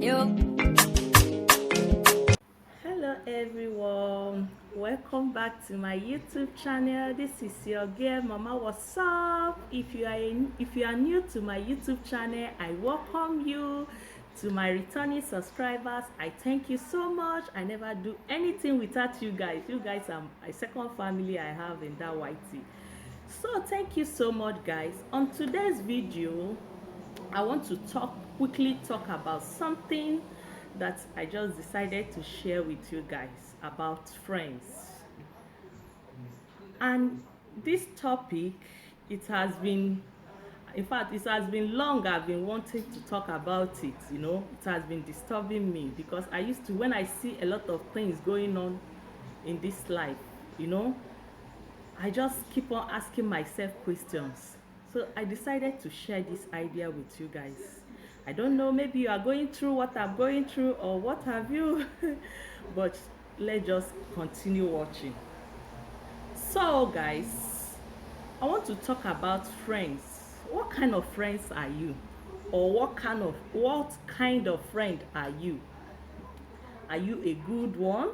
Hello everyone, welcome back to my YouTube channel. This is your girl Mama. What's up? If you are new to my YouTube channel, I welcome you. To my returning subscribers, I thank you so much. I never do anything without you guys. You guys are my second family I have in that YT. So thank you so much guys. On today's video, I want to quickly talk about something that I just decided to share with you guys about friends. And this topic, it has been, in fact, it has been long I've been wanting to talk about it. It has been disturbing me because when I see a lot of things going on in this life, I just keep on asking myself questions. So I decided to share this idea with you guys. I don't know, maybe you are going through what I'm going through or what have you, but let's just continue watching. So guys, I want to talk about friends. What kind of friends are you? Or what kind of friend are you? Are you a good one?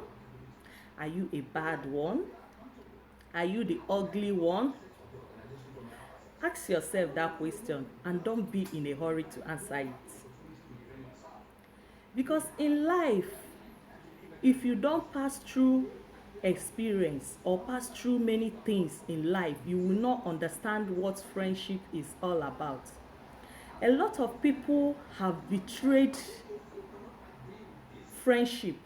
Are you a bad one? Are you the ugly one? Ask yourself that question and don't be in a hurry to answer it. Because in life, if you don't pass through experience or pass through many things in life, you will not understand what friendship is all about. A lot of people have betrayed friendship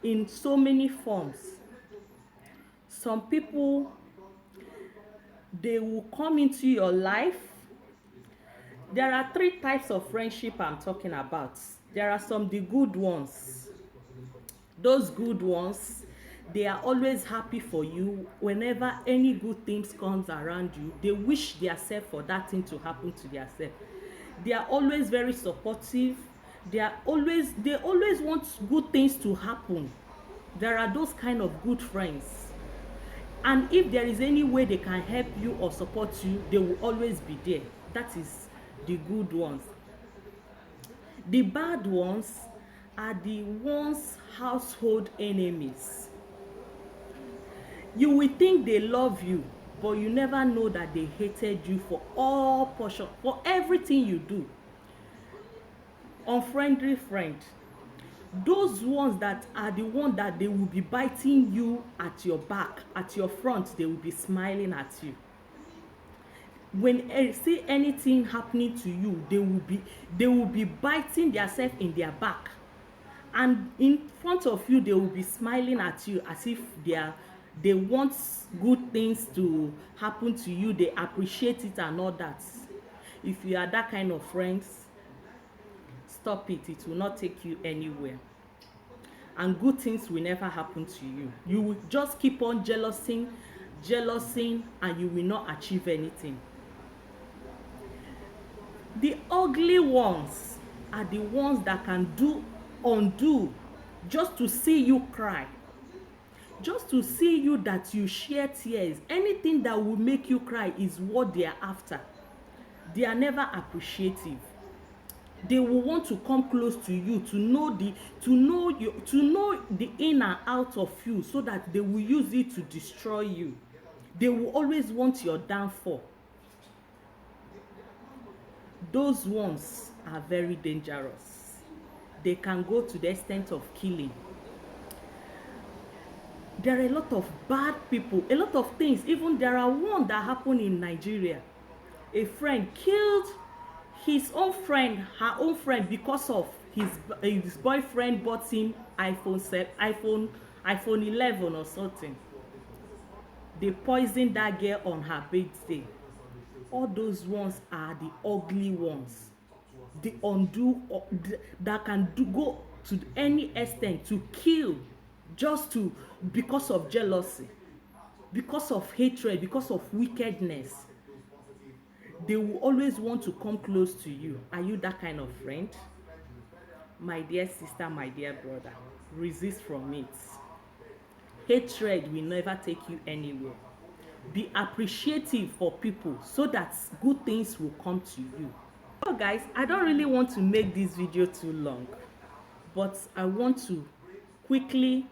in so many forms. Some people, they will come into your life. There are 3 types of friendship I'm talking about. There are the good ones. Those good ones, they are always happy for you. Whenever any good things comes around you, they wish themselves for that thing to happen to themselves. They are always very supportive. They always want good things to happen. There are those kind of good friends. And if there is any way they can help you or support you, they will always be there. That is the good ones. The bad ones are the ones household enemies. You will think they love you, but you never know that they hated you for everything you do. Unfriendly friend. Those ones that are the ones that they will be biting you at your back, at your front, they will be smiling at you. When they see anything happening to you, they will be biting themselves in their back, and in front of you they will be smiling at you as if they want good things to happen to you. They appreciate it and all that. If you are that kind of friends, stop it. It will not take you anywhere, and good things will never happen to you. You will just keep on jealousing, and you will not achieve anything. The ugly ones are the ones that can undo just to see you cry, just to see you that you share tears. Anything that will make you cry is what they are after. They are never appreciative. They will want to come close to you to know the in and out of you, so that they will use it to destroy you. They will always want your downfall. Those ones are very dangerous. They can go to the extent of killing. There are a lot of bad people, a lot of things. Even there are one that happened in Nigeria. A friend killed his own friend, her own friend, because of his boyfriend bought him iPhone 11 or something. They poisoned that girl on her birthday. All those ones are the ugly ones. The that can go to any extent to kill, just because of jealousy, because of hatred, because of wickedness. They will always want to come close to you. Are you that kind of friend? My dear sister, my dear brother, resist from it. Hatred will never take you anywhere. Be appreciative for people so that good things will come to you. So guys, I don't really want to make this video too long. but I want to quickly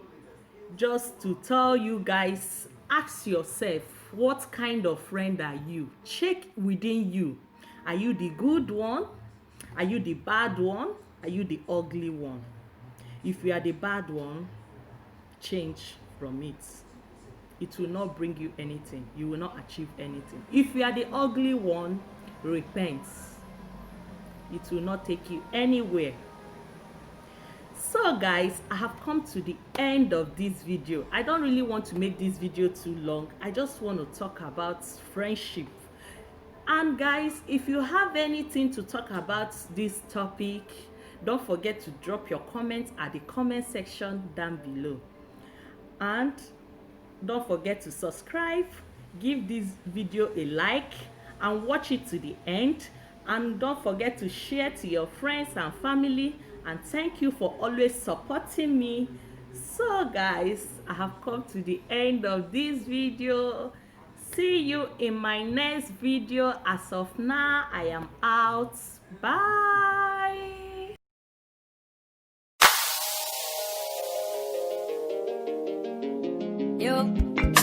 just to tell you guys, ask yourself, what kind of friend are you? Check within you. Are you the good one? Are you the bad one? Are you the ugly one? If you are the bad one, change from it. It will not bring you anything. You will not achieve anything. If you are the ugly one, repent. It will not take you anywhere. So guys, I have come to the end of this video. I don't really want to make this video too long. I just want to talk about friendship. And guys, if you have anything to talk about this topic, don't forget to drop your comments at the comment section down below. And don't forget to subscribe, give this video a like, and watch it to the end. And don't forget to share to your friends and family. And thank you for always supporting me. So guys, I have come to the end of this video. See you in my next video. As of now, I am out. Bye. Yo.